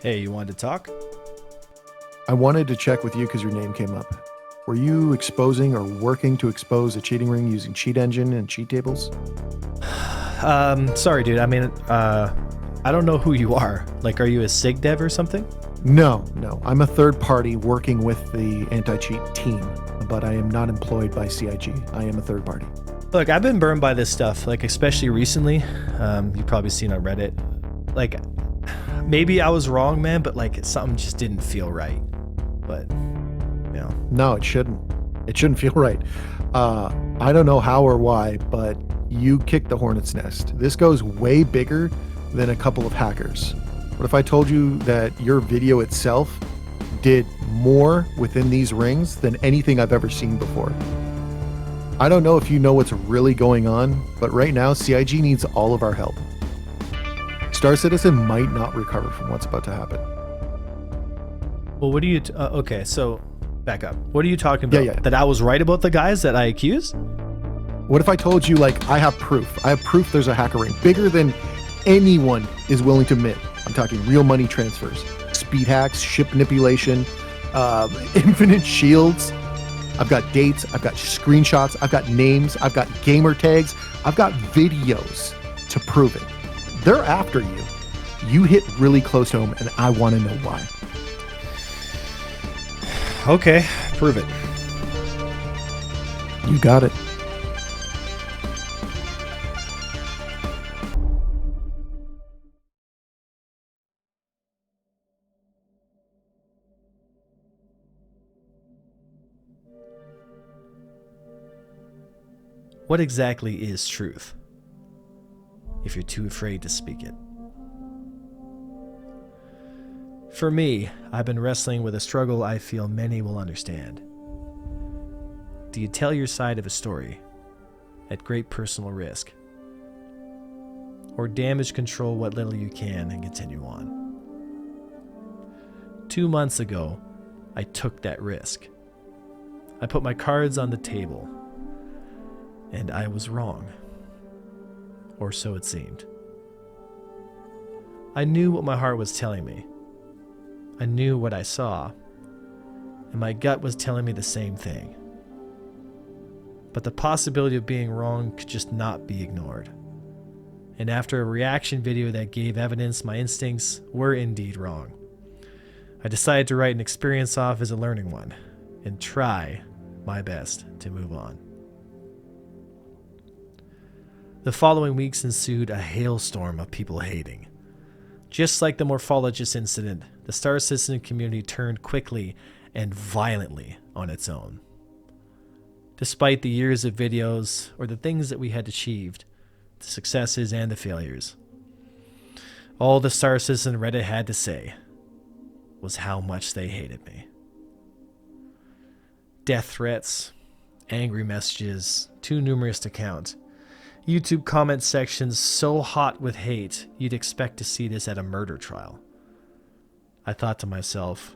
Hey, you wanted to talk? I wanted to check with you because your name came up. Were you exposing or working to expose a cheating ring using cheat engine and cheat tables? Sorry, dude. I don't know who you are. Like, are you a SIG dev or something? No. I'm a third party working with the anti-cheat team, but I am not employed by CIG. I am a third party. Look, I've been burned by this stuff, like, especially recently. You've probably seen on Reddit. Like, maybe I was wrong, man, but, like, something just didn't feel right. But, you know. No, it shouldn't. It shouldn't feel right. I don't know how or why, but you kicked the hornet's nest. This goes way bigger than a couple of hackers. What if I told you that your video itself did more within these rings than anything I've ever seen before? I don't know if you know what's really going on, but right now CIG needs all of our help. Star Citizen might not recover from what's about to happen. Well, what are you... okay, so, back up. What are you talking about? Yeah. That I was right about the guys that I accused? What if I told you, like, I have proof? I have proof there's a hacker ring bigger than anyone is willing to admit. I'm talking real money transfers, speed hacks, ship manipulation, infinite shields. I've got dates, I've got screenshots, I've got names, I've got gamer tags, I've got videos to prove it. They're after you. You hit really close to home, and I want to know why. Okay, prove it. You got it. What exactly is truth? If you're too afraid to speak it. For me, I've been wrestling with a struggle I feel many will understand. Do you tell your side of a story at great personal risk? Or damage control what little you can and continue on? 2 months ago, I took that risk. I put my cards on the table. And I was wrong. Or so it seemed. I knew what my heart was telling me. I knew what I saw. And my gut was telling me the same thing. But the possibility of being wrong could just not be ignored. And after a reaction video that gave evidence my instincts were indeed wrong, I decided to write an experience off as a learning one and try my best to move on. The following weeks ensued a hailstorm of people hating. Just like the morphologist incident, the Star Citizen community turned quickly and violently on its own. Despite the years of videos or the things that we had achieved, the successes and the failures, all the Star Citizen Reddit had to say was how much they hated me. Death threats, angry messages, too numerous to count. YouTube comment sections so hot with hate, you'd expect to see this at a murder trial. I thought to myself,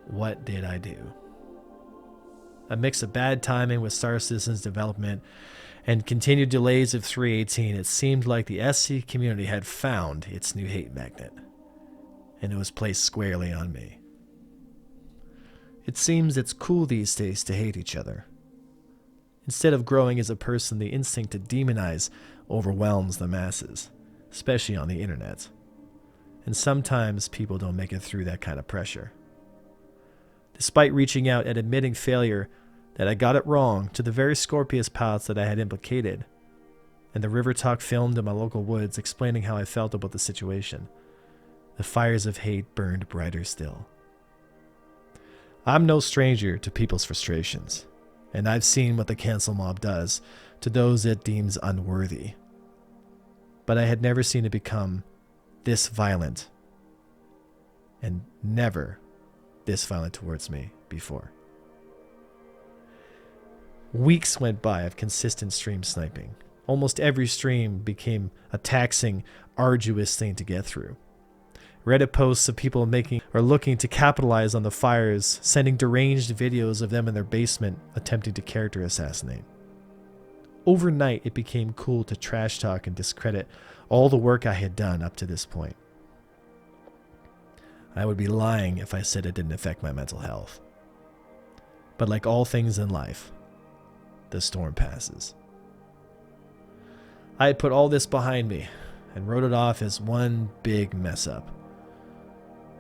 what did I do? A mix of bad timing with Star Citizen's development and continued delays of 318, it seemed like the SC community had found its new hate magnet, and it was placed squarely on me. It seems it's cool these days to hate each other. Instead of growing as a person, the instinct to demonize overwhelms the masses, especially on the internet. And sometimes people don't make it through that kind of pressure. Despite reaching out and admitting failure, that I got it wrong to the very Scorpius paths that I had implicated, and the river talk filmed in my local woods explaining how I felt about the situation, the fires of hate burned brighter still. I'm no stranger to people's frustrations. And I've seen what the cancel mob does to those it deems unworthy. But I had never seen it become this violent, and never this violent towards me before. Weeks went by of consistent stream sniping. Almost every stream became a taxing, arduous thing to get through. Reddit posts of people making or looking to capitalize on the fires, sending deranged videos of them in their basement attempting to character assassinate. Overnight, it became cool to trash talk and discredit all the work I had done up to this point. I would be lying if I said it didn't affect my mental health. But like all things in life, the storm passes. I had put all this behind me and wrote it off as one big mess up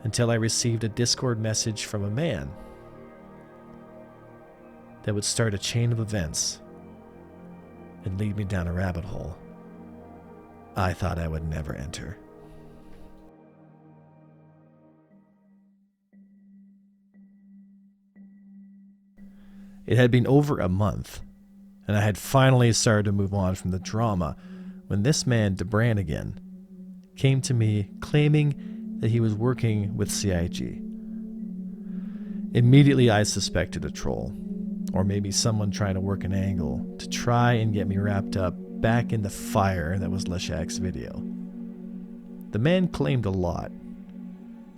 until I received a Discord message from a man that would start a chain of events and lead me down a rabbit hole I thought I would never enter. It had been over a month, and I had finally started to move on from the drama when this man, DeBranigan, came to me claiming that he was working with CIG. Immediately I suspected a troll, or maybe someone trying to work an angle to try and get me wrapped up back in the fire that was Leshak's video. The man claimed a lot.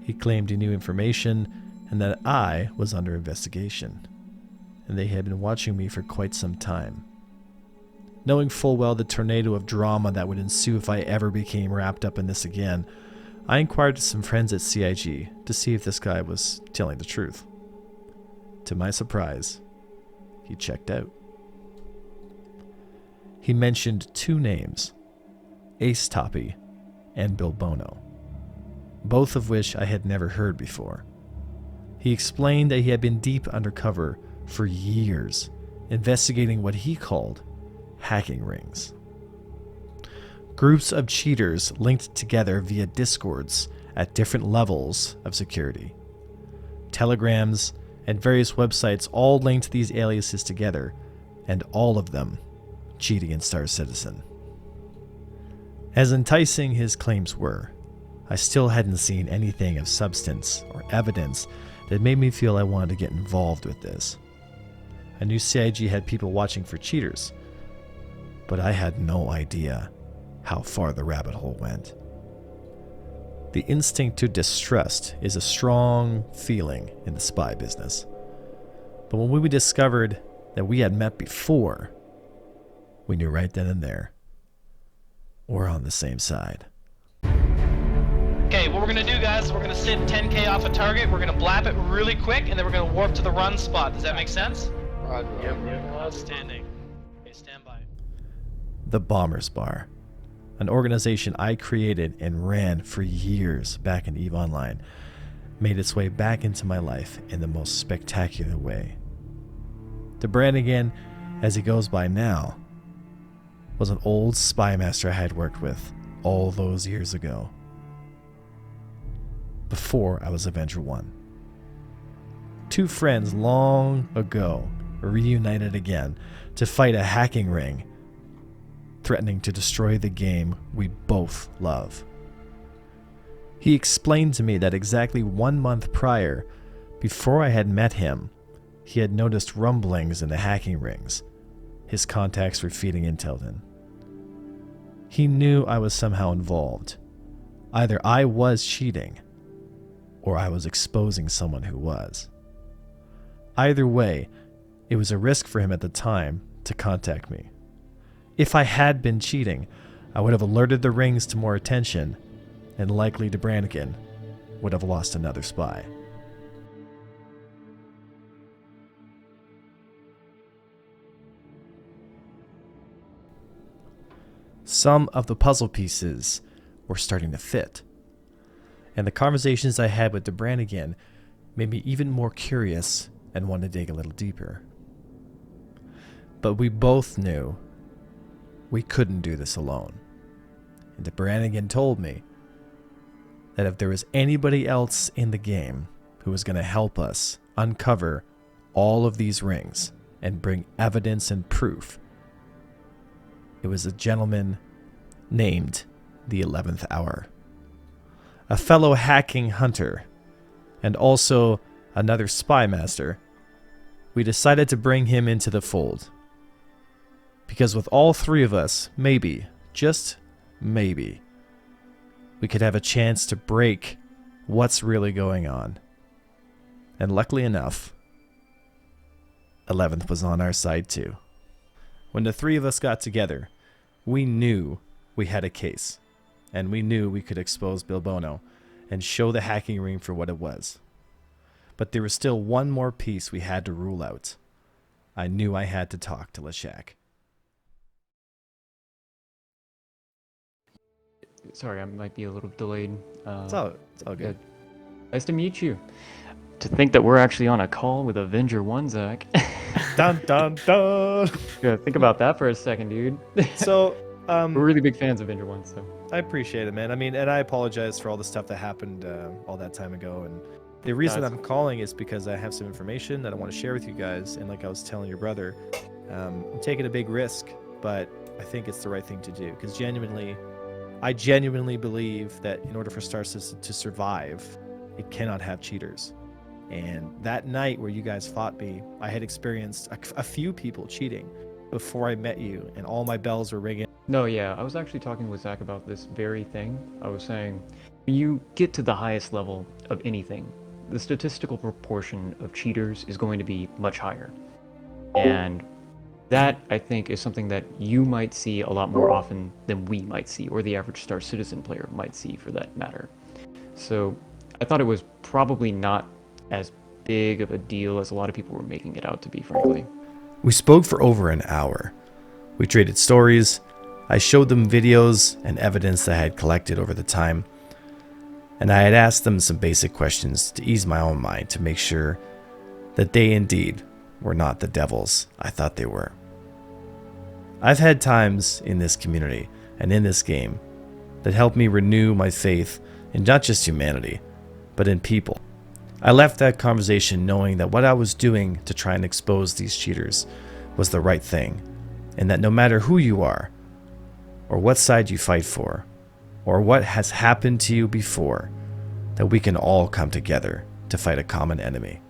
He claimed he knew information and that I was under investigation, and they had been watching me for quite some time. Knowing full well the tornado of drama that would ensue if I ever became wrapped up in this again, I inquired to some friends at CIG to see if this guy was telling the truth. To my surprise, he checked out. He mentioned two names, Ace Toppy and Bill Bono, both of which I had never heard before. He explained that he had been deep undercover for years, investigating what he called hacking rings. Groups of cheaters linked together via Discords at different levels of security. Telegrams and various websites all linked these aliases together, and all of them cheat against our citizen. As enticing his claims were, I still hadn't seen anything of substance or evidence that made me feel I wanted to get involved with this. I knew CIG had people watching for cheaters, but I had no idea how far the rabbit hole went. The instinct to distrust is a strong feeling in the spy business. But when we discovered that we had met before, we knew right then and there, we're on the same side. Okay, what we're gonna do, guys, is we're gonna sit 10K off a target, we're gonna blap it really quick, and then we're gonna warp to the run spot. Does that make sense? Yep. Outstanding. Okay, stand by. The Bombers Bar, an organization I created and ran for years back in EVE Online, made its way back into my life in the most spectacular way. DeBranigan, as he goes by now, was an old spy master I had worked with all those years ago, before I was Avenger 1. Two friends long ago reunited again to fight a hacking ring threatening to destroy the game we both love. He explained to me that exactly 1 month prior, before I had met him, he had noticed rumblings in the hacking rings his contacts were feeding intel in. He knew I was somehow involved. Either I was cheating, or I was exposing someone who was. Either way, it was a risk for him at the time to contact me. If I had been cheating, I would have alerted the rings to more attention, and likely DeBranigan would have lost another spy. Some of the puzzle pieces were starting to fit, and the conversations I had with DeBranigan made me even more curious and want to dig a little deeper. But we both knew we couldn't do this alone, and DeBranigan told me that if there was anybody else in the game who was going to help us uncover all of these rings and bring evidence and proof, it was a gentleman named the 11th Hour, a fellow hacking hunter, and also another spy master. We decided to bring him into the fold, because with all three of us, maybe, just maybe, we could have a chance to break what's really going on. And luckily enough, 11th was on our side too. When the three of us got together, we knew we had a case, and we knew we could expose Bill Bono and show the hacking ring for what it was. But there was still one more piece we had to rule out. I knew I had to talk to Leshak. Sorry, I might be a little delayed. It's all good. Nice to meet you. To think that we're actually on a call with Avenger 1, Zach. Dun dun dun! Yeah, think about that for a second, dude. So, We're really big fans of Avenger 1, so. I appreciate it, man. I mean, and I apologize for all the stuff that happened all that time ago. And the reason I'm calling is because I have some information that I want to share with you guys. And like I was telling your brother, I'm taking a big risk, but I think it's the right thing to do. Because I genuinely believe that in order for Star Citizen to survive, it cannot have cheaters. And that night where you guys fought me, I had experienced a few people cheating before I met you, and all my bells were ringing. No, yeah, I was actually talking with Zach about this very thing. I was saying, when you get to the highest level of anything, the statistical proportion of cheaters is going to be much higher. And that, I think, is something that you might see a lot more often than we might see, or the average Star Citizen player might see, for that matter. So I thought it was probably not as big of a deal as a lot of people were making it out to be, frankly. We spoke for over an hour. We traded stories. I showed them videos and evidence that I had collected over the time. And I had asked them some basic questions to ease my own mind to make sure that they indeed were not the devils I thought they were. I've had times in this community and in this game that helped me renew my faith in not just humanity, but in people. I left that conversation knowing that what I was doing to try and expose these cheaters was the right thing, and that no matter who you are, or what side you fight for, or what has happened to you before, that we can all come together to fight a common enemy.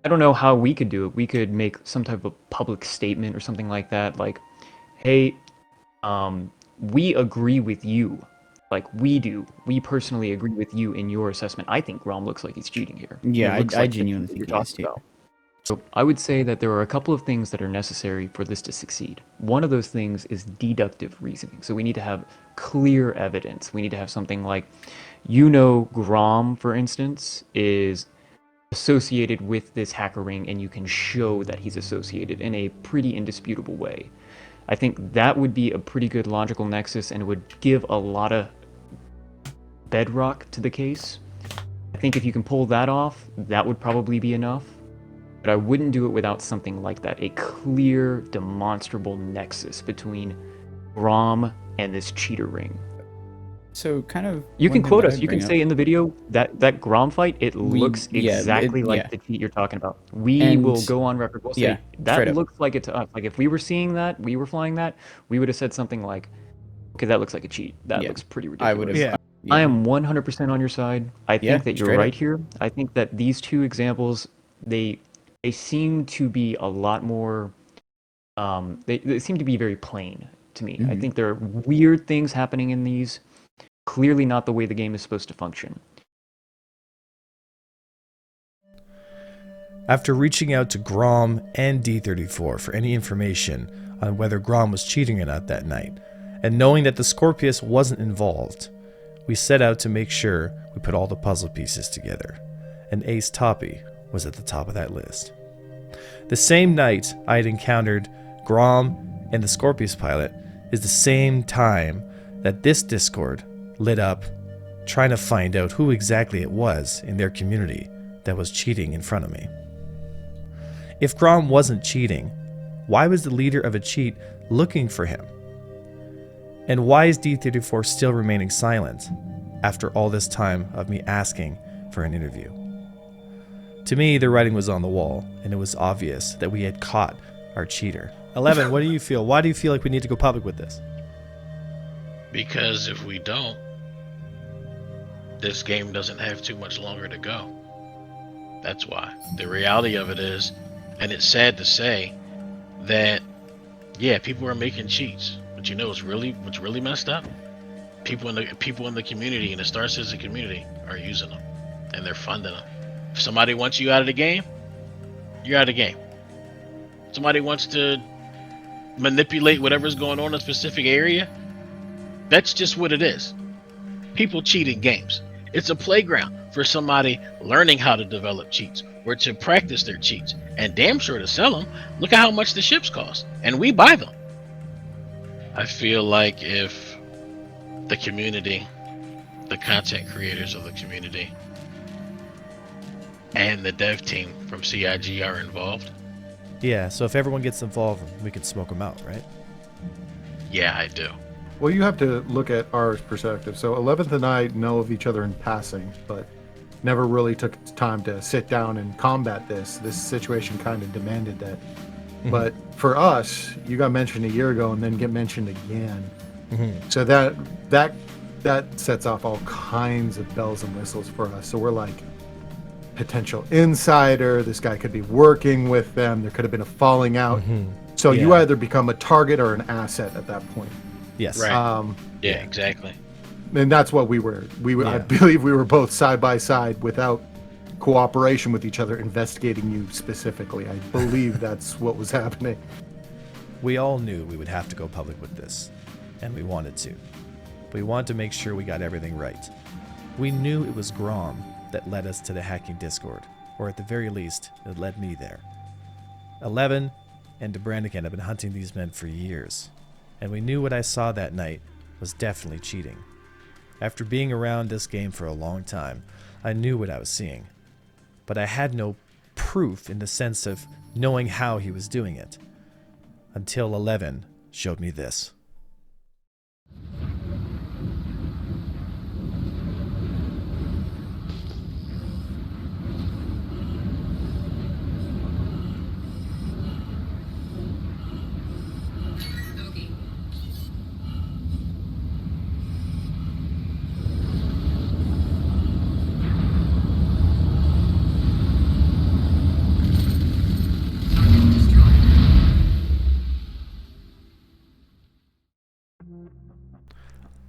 I don't know how we could do it. We could make some type of public statement or something like that, like, hey, we agree with you. Like, we do. We personally agree with you in your assessment. I think Grom looks like he's cheating here. Yeah, I genuinely think you're talking about. So I would say that there are a couple of things that are necessary for this to succeed. One of those things is deductive reasoning. So we need to have clear evidence. We need to have something like, Grom, for instance, is associated with this hacker ring, and you can show that he's associated in a pretty indisputable way. I think that would be a pretty good logical nexus and would give a lot of bedrock to the case. I think if you can pull that off, that would probably be enough. But I wouldn't do it without something like that, a clear, demonstrable nexus between Grom and this cheater ring. So kind of... You can quote us. You can say in the video that Grom fight, it looks exactly like the cheat you're talking about. We will go on record. We'll say, that looks like it to us. Like, if we were seeing that, we were flying that, we would have said something like, okay, that looks like a cheat. That looks pretty ridiculous. I would have. I am 100% on your side. I think that you're right here. I think that these two examples, they seem to be a lot more... They seem to be very plain to me. I think there are weird things happening in these. Clearly not the way the game is supposed to function. After reaching out to Grom and D34 for any information on whether Grom was cheating or not that night, and knowing that the Scorpius wasn't involved, we set out to make sure we put all the puzzle pieces together, and Ace Toppy was at the top of that list. The same night I had encountered Grom and the Scorpius pilot is the same time that this Discord lit up trying to find out who exactly it was in their community that was cheating in front of me. If Grom wasn't cheating, why was the leader of a cheat looking for him? And why is D34 still remaining silent after all this time of me asking for an interview? To me, the writing was on the wall, and it was obvious that we had caught our cheater. 11, what do you feel? Why do you feel like we need to go public with this? Because if we don't, this game doesn't have too much longer to go. That's why. The reality of it is, and it's sad to say, that yeah, people are making cheats. But you know what's really messed up? People in the community, in the Star Citizen community, are using them. And they're funding them. If somebody wants you out of the game, you're out of the game. If somebody wants to manipulate whatever's going on in a specific area, that's just what it is. people cheat in games. It's a playground for somebody learning how to develop cheats or to practice their cheats, and damn sure to sell them. Look at how much the ships cost, and we buy them. I feel like if the community, the content creators of the community, and the dev team from CIG are involved. Yeah, so if everyone gets involved, we can smoke them out, right? Yeah, I do. Well, you have to look at our perspective. So 11th and I know of each other in passing, but never really took time to sit down and combat this. This situation kind of demanded that. But for us, you got mentioned a year ago and then get mentioned again. So that sets off all kinds of bells and whistles for us. So we're like, potential insider, this guy could be working with them, there could have been a falling out. So you either become a target or an asset at that point. Yes. Right. Yeah, exactly. And that's what we were. I believe we were both side by side without cooperation with each other, investigating you specifically. I believe that's what was happening. We all knew we would have to go public with this, and we wanted to. We wanted to make sure we got everything right. We knew it was Grom that led us to the hacking Discord, or at the very least, it led me there. 11 and DeBrannigan have been hunting these men for years, and we knew what I saw that night was definitely cheating. After being around this game for a long time, I knew what I was seeing, but I had no proof in the sense of knowing how he was doing it, until 11 showed me this.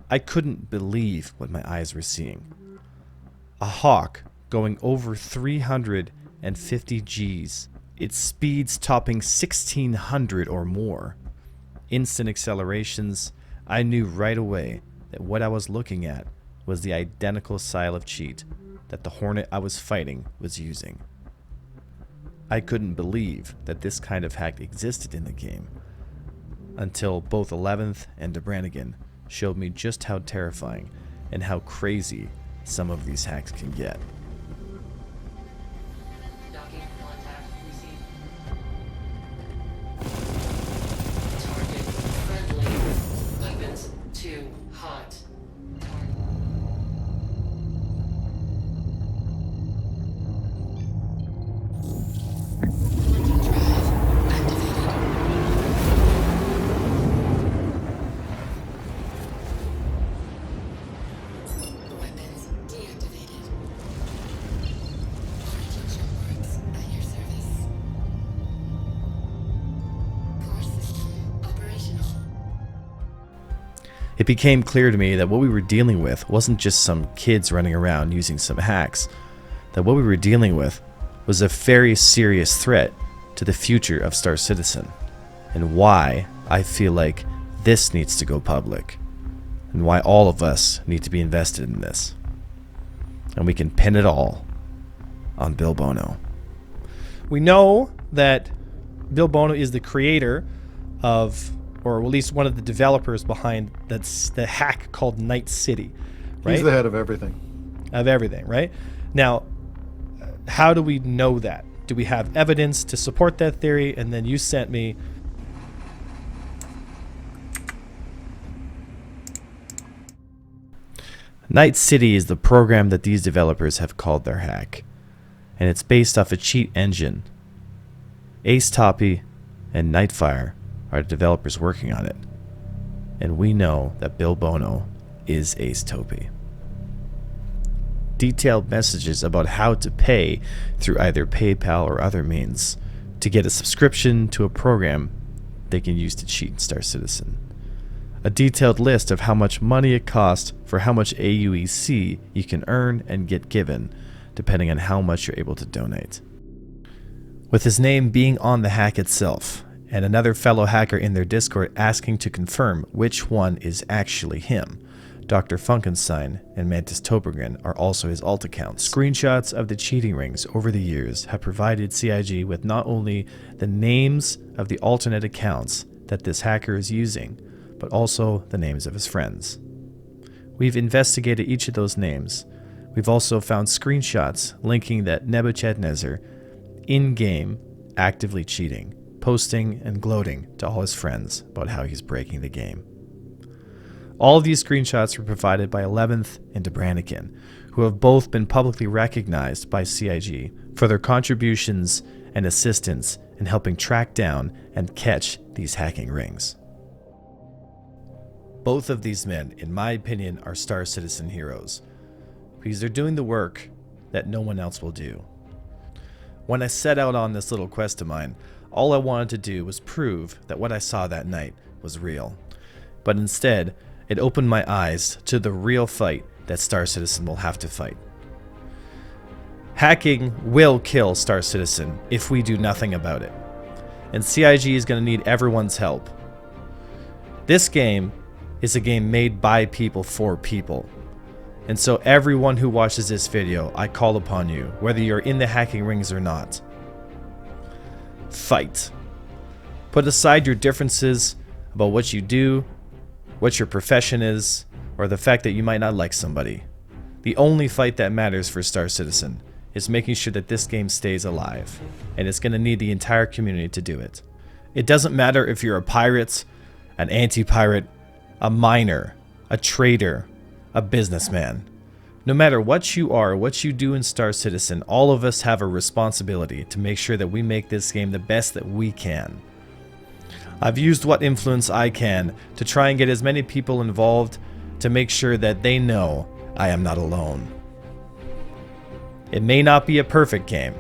I couldn't believe what my eyes were seeing. A hawk going over 350 Gs, its speeds topping 1600 or more. Instant accelerations. I knew right away that what I was looking at was the identical style of cheat that the Hornet I was fighting was using. I couldn't believe that this kind of hack existed in the game, until both 11th and DeBrannigan showed me just how terrifying and how crazy some of these hacks can get. Docking contact received. Target friendly. Weapons too hot. Weapons deactivated. Protection works at your service. Core system operational. It became clear to me that what we were dealing with wasn't just some kids running around using some hacks, that what we were dealing with was a very serious threat to the future of Star Citizen, and why I feel like this needs to go public, and why all of us need to be invested in this. And we can pin it all on Bill Bono. We know that Bill Bono is the creator of, or at least one of the developers behind that's the hack called Night City, right? He's the head of everything. Of everything, right? Now, how do we know that? Do we have evidence to support that theory? And then you sent me Night City is the program that these developers have called their hack, and it's based off a cheat engine. Ace Toppy and Nightfire are the developers working on it, and we know that Bill Bono is Ace Toppy. Detailed messages about how to pay through either PayPal or other means to get a subscription to a program they can use to cheat in Star Citizen. A detailed list of how much money it costs for how much AUEC you can earn and get given, depending on how much you're able to donate. With his name being on the hack itself, and another fellow hacker in their Discord asking to confirm which one is actually him, Dr. Funkenstein and Mantis Toblerone are also his alt accounts. Screenshots of the cheating rings over the years have provided CIG with not only the names of the alternate accounts that this hacker is using, but also the names of his friends. We've investigated each of those names. We've also found screenshots linking that Nebuchadnezzar, in-game, actively cheating, posting and gloating to all his friends about how he's breaking the game. All of these screenshots were provided by 11th and Debranican, who have both been publicly recognized by CIG for their contributions and assistance in helping track down and catch these hacking rings. Both of these men, in my opinion, are Star Citizen heroes, because they're doing the work that no one else will do. When I set out on this little quest of mine, all I wanted to do was prove that what I saw that night was real. But instead, it opened my eyes to the real fight that Star Citizen will have to fight. Hacking will kill Star Citizen if we do nothing about it. And CIG is going to need everyone's help. This game is a game made by people for people. And so everyone who watches this video, I call upon you, whether you're in the hacking rings or not. Fight. Put aside your differences about what you do, what your profession is, or the fact that you might not like somebody. The only fight that matters for Star Citizen is making sure that this game stays alive, and it's going to need the entire community to do it. It doesn't matter if you're a pirate, an anti-pirate, a miner, a trader, a businessman. No matter what you are, what you do in Star Citizen, all of us have a responsibility to make sure that we make this game the best that we can. I've used what influence I can to try and get as many people involved to make sure that they know I am not alone. It may not be a perfect game,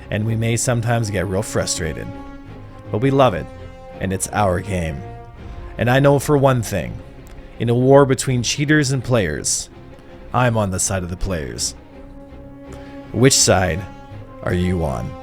and we may sometimes get real frustrated, but we love it, and it's our game. And I know for one thing, in a war between cheaters and players, I'm on the side of the players. Which side are you on?